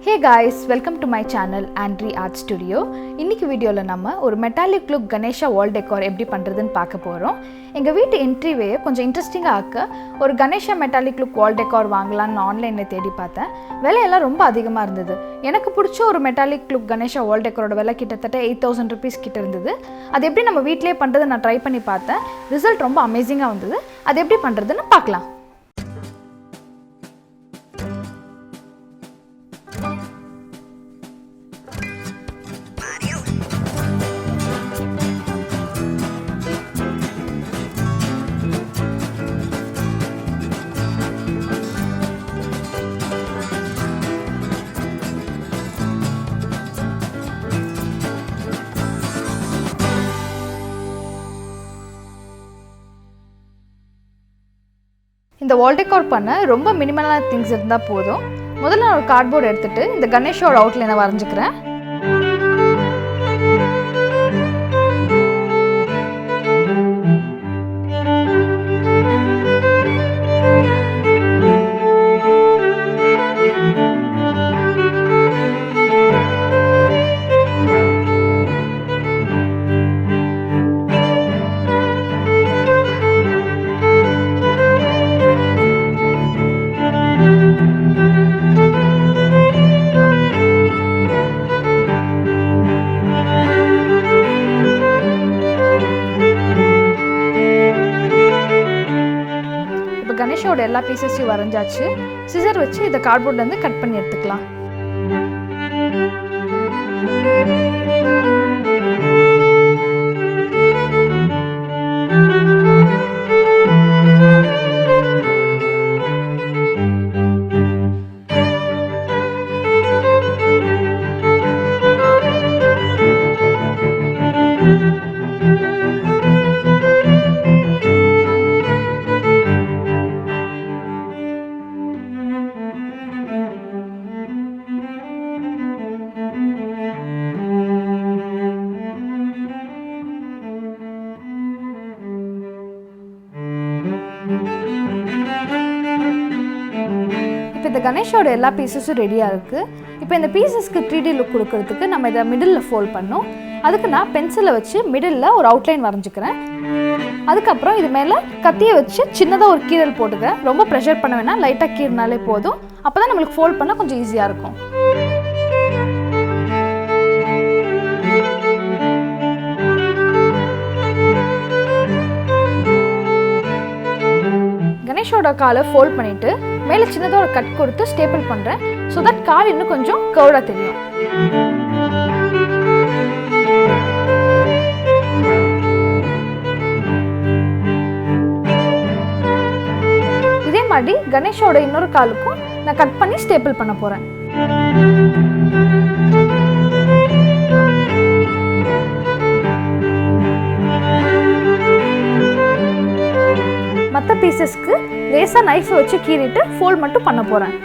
Hey guys, welcome to my channel Andri Art Studio. இன்னைக்கு வீடியோல நம்ம ஒரு மெட்டாலிக் லுக் கணேஷா வால் டெக்கார் எப்படி பண்றதுன்னு பார்க்க போறோம். எங்க வீட்டு என்ட்ரிவே கொஞ்சம் இன்ட்ரஸ்டிங்கா ஆக்க ஒரு கணேஷா மெட்டாலிக் லுக் வால் டெக்கார் வாங்கலாம்னு ஆன்லைன்ல தேடி பார்த்தேன். விலையெல்லாம் ரொம்ப அதிகமா இருந்தது. எனக்கு பிடிச்ச ஒரு மெட்டாலிக் லுக் கணேஷா வால் டெக்காரோட விலை கிட்டத்தட்ட 8000 rupees கிட்ட இருந்தது. அது எப்படி நம்ம வீட்லயே பண்றது நான் ட்ரை பண்ணி பார்த்தேன். ரிசல்ட் ரொம்ப அமேசிங்கா வந்தது. அது எப்படி பண்றதுன்னு பார்க்கலாம். இந்த வால் டெக்கார் பண்ண ரொம்ப மினிமலான திங்ஸ் இருந்தால் போதும். முதல்ல நான் ஒரு கார்ட்போர்டு எடுத்துட்டு இந்த கணேஷோட அவுட்லைனை வரைஞ்சிக்கிறேன். கணேஷோட எல்லா பீசஸையும் வரைஞ்சாச்சு. சிசர் வச்சு இதை கார்ட்போர்ட்லேருந்து கட் பண்ணி எடுத்துக்கலாம். இப்போ இந்த கணேஷோட எல்லா பீசஸும் ரெடியாக இருக்குது. இப்போ இந்த பீசஸ்க்கு 3D லுக் கொடுக்கறதுக்கு நம்ம இதை மிடில் ஃபோல்ட் பண்ணோம். அதுக்கு நான் பென்சிலை வச்சு மிடில் ஒரு அவுட்லைன் வரைஞ்சிக்கிறேன். அதுக்கப்புறம் இது மேலே கத்தியை வச்சு சின்னதாக ஒரு கீரல் போட்டுக்கிறேன். ரொம்ப ப்ரெஷர் பண்ண வேணாம், லைட்டாக கீறினாலே போதும். அப்போ தான் நம்மளுக்கு ஃபோல்ட் பண்ண கொஞ்சம் ஈஸியாக இருக்கும். கணேஷோட காலை ஃபோல்ட் பண்ணிவிட்டு மேலே சின்னதாக ஒரு கட் கொடுத்து ஸ்டேபிள் பண்ணுறேன். ஸோ தட் கால் இன்னும் கொஞ்சம் கர்வ்டாக தெரியும். இதே மாதிரி கணேஷோட இன்னொரு காலுக்கும் நான் கட் பண்ணி ஸ்டேபிள் பண்ண போகிறேன். மற்ற பீசஸ்க்கு லேசாக நைஃபை வச்சு கீறிட்டு ஃபோல்ட் மட்டும் பண்ண போகிறேன்.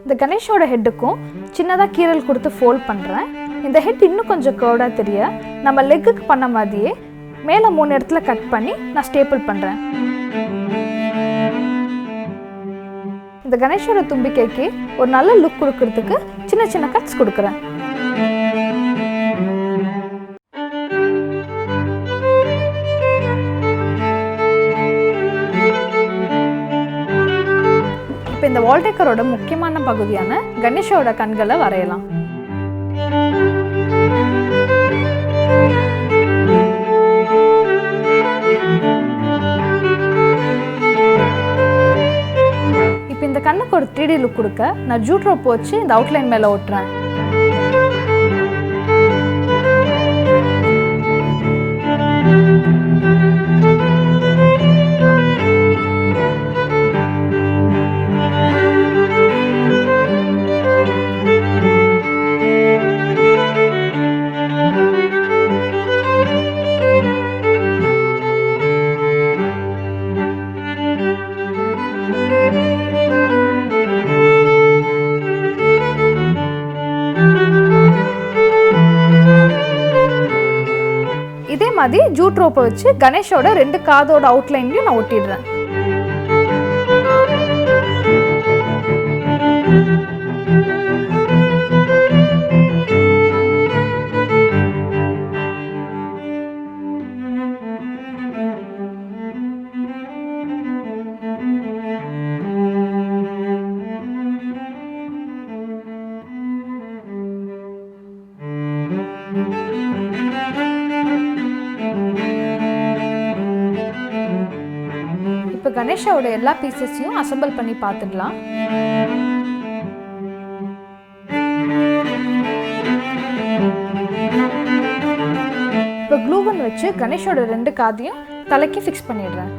இந்த கணேஷோட ஹெட்டுக்கும் சின்னதாக கீரல் கொடுத்து ஃபோல்ட் பண்ணுறேன். இந்த ஹெட் இன்னும் கொஞ்சம் கர்வ்டாக தெரிய நம்ம லெக்குக்கு பண்ண மாதிரியே மேலே 3 இடத்துல கட் பண்ணி நான் ஸ்டேபிள் பண்ணுறேன். இந்த கணேஷோட தும்பிக்கைக்கு ஒரு நல்ல லுக் கொடுக்கறதுக்கு சின்ன சின்ன கட்ஸ் கொடுக்குறேன். இப்போ இந்த வால் டெக்காரோட முக்கியமான பகுதியான கணேஷோட கண்களை வரையலாம். இப்போ இந்த கண்ணுக்கு ஒரு 3D லுக் கொடுக்க நான் ஜூட் ரோப் வச்சு இந்த அவுட்லைன் மேலே ஒட்டுறேன். மாதிரி ஜூட் ரோப்பை வச்சு கணேஷோட 2 காதோட அவுட்லைன்லையும் நான் ஒட்டிடுறேன். இப்போ கணேஷாவோட எல்லா பீசஸையும் அசெம்பிள் பண்ணி பார்த்துடலாம். இப்போ க்ளூகன் வச்சு கணேஷோட 2 காதையும் தலைக்கு ஃபிக்ஸ் பண்ணிடுறேன்.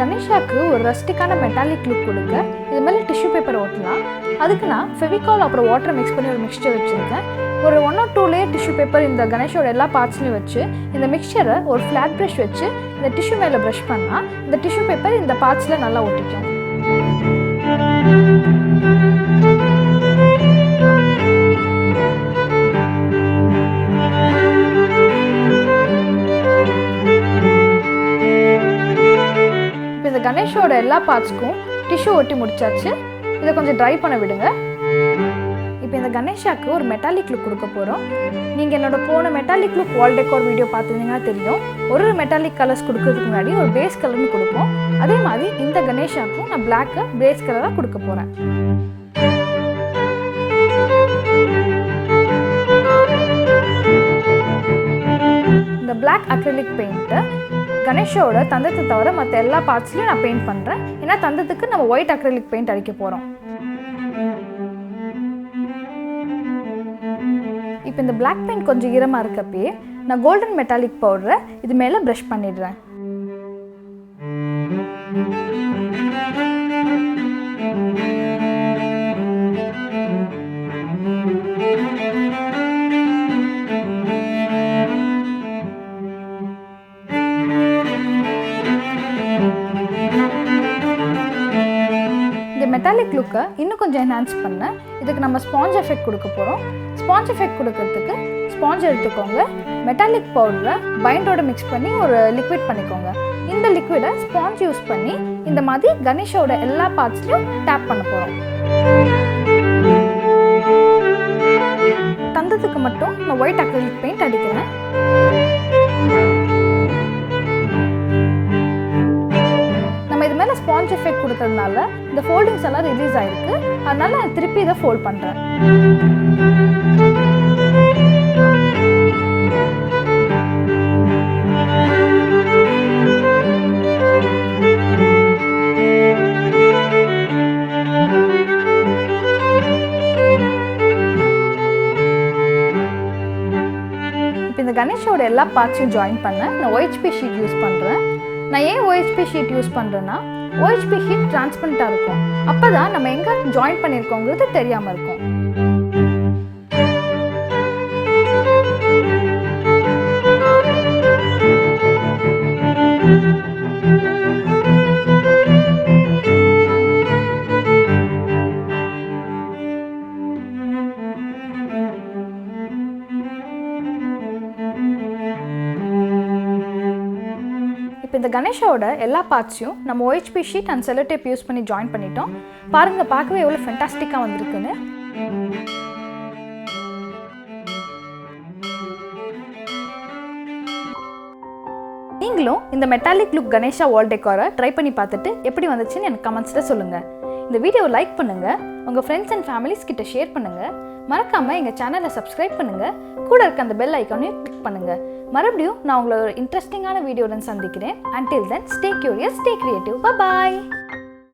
கணேஷாக்கு ஒரு ரஸ்டிக்கான மெட்டாலிக் லுக் கொடுக்க இது மேலே டிஷ்யூ பேப்பர் ஓட்டலாம். அதுக்கு நான் ஃபெவிகால் அப்புறம் வாட்டர் மிக்ஸ் பண்ணி ஒரு மிக்சர் வச்சுருக்கேன். ஒரு 1 or 2 லேயர் டிஷ்யூ பேப்பர் இந்த கணேஷோட எல்லா பார்ட்ஸ்லையும் வச்சு இந்த மிக்சரை ஒரு ஃப்ளாட் ப்ரஷ் வச்சு இந்த டிஷ்யூ மேலே ப்ரஷ் பண்ணால் இந்த டிஷ்யூ பேப்பர் இந்த பார்ட்ஸில் நல்லா ஒட்டிக்கும். இந்த கணேஷோட எல்லா பார்ட்ஸ்க்கும் டிஷ்யூ ஒட்டி முடிச்சாச்சு. இதை கொஞ்சம் ட்ரை பண்ண விடுங்க. இப்போ இந்த கணேஷாக்கு ஒரு மெட்டாலிக் லுக் கொடுக்க போகிறோம். நீங்கள் என்னோட போன மெட்டாலிக் லுக் வால் டெக்கார் வீடியோ பார்த்துருந்தீங்கன்னா தெரியும். ஒரு மெட்டாலிக் கலர்ஸ் கொடுக்கறதுக்கு முன்னாடி ஒரு பேஸ் கலர்னு கொடுப்போம். அதே மாதிரி இந்த கணேஷாக்கும் நான் பிளாக்கை பேஸ் கலராக கொடுக்க போகிறேன். இந்த பிளாக் அக்ரிலிக் பெயிண்ட்டை கணேஷோட தந்தத்தை தவிர மற்ற எல்லா பார்ட்ஸ்லையும் நான் பெயிண்ட் பண்ணுறேன். ஏன்னா தந்தத்துக்கு நம்ம ஒயிட் அக்ரிலிக் பெயிண்ட் அடிக்க போகிறோம். இப்போ இந்த பிளாக் பெயிண்ட் கொஞ்சம் ஈரமாக இருக்கப்பயே நான் கோல்டன் மெட்டாலிக் பவுடரை இது மேலே ப்ரஷ் பண்ணிடுறேன். மெட்டாலிக் லுக்கை இன்னும் கொஞ்சம் என்ஹான்ஸ் பண்ண இதுக்கு நம்ம ஸ்பாஞ்ச் எஃபெக்ட் கொடுக்க போகிறோம். ஸ்பாஞ்ச் எஃபெக்ட் கொடுக்கறதுக்கு ஸ்பாஞ்ச் எடுத்துக்கோங்க. மெட்டாலிக் பவுடரை பைண்டோட மிக்ஸ் பண்ணி ஒரு லிக்விட் பண்ணிக்கோங்க. இந்த லிக்விடை ஸ்பாஞ்ச் யூஸ் பண்ணி இந்த மாதிரி கணேஷோட எல்லா பார்ட்ஸ்லையும் டேப் பண்ண போகிறோம். தந்தத்துக்கு மட்டும் நான் ஒயிட் அக்ரிலிக் பெயிண்ட் அடிக்கிறேன். இது மேலே ஸ்பாஞ்ச் எஃபெக்ட் கொடுத்ததுனால இந்த ஃபோல்டிங்ஸ் எல்லாம் ரிலீஸ் ஆயிருக்கு. அதனால நான் திருப்பி இதை ஃபோல்ட் பண்ணுறேன். இப்போ இந்த கணேஷோட எல்லா பார்ட்ஸையும் ஜாயின் பண்ண நான் OHP ஷீட் யூஸ் பண்ணுறேன். நான் ஏன் OHP ஷீட் யூஸ் பண்ணுறேன்னா OHP ஷீட் டிரான்ஸ்பரண்ட்டாக இருக்கும். அப்போ தான் நம்ம எங்கே ஜாயின் பண்ணியிருக்கோங்கிறது தெரியாமல் இருக்கும். இப்போ இந்த கணேஷோட எல்லா பார்ட்ஸையும் நம்ம OHP sheet and cello tape use பண்ணி ஜாயின் பண்ணிட்டோம். பாருங்கள், பார்க்கவே எவ்வளோ ஃபென்டாஸ்டிக்காக வந்திருக்குன்னு. நீங்களும் இந்த மெட்டாலிக் லுக் கணேஷா வால் டெக்காரை ட்ரை பண்ணி பார்த்துட்டு எப்படி வந்துச்சுன்னு எனக்கு கமெண்ட்ஸில் சொல்லுங்கள். இந்த வீடியோவை லைக் பண்ணுங்கள், உங்கள் ஃப்ரெண்ட்ஸ் அண்ட் ஃபேமிலிஸ் கிட்ட ஷேர் பண்ணுங்கள். மறக்காமல் எங்கள் சேனலை சப்ஸ்கிரைப் பண்ணுங்கள். கூட இருக்க அந்த பெல் ஐக்கானையும் கிளிக் பண்ணுங்கள். மறுபடியும் நான் உங்களை ஒரு இன்ட்ரெஸ்டிங்கான வீடியோவுடன் சந்திக்கிறேன். Until then, stay curious, stay creative. Bye bye.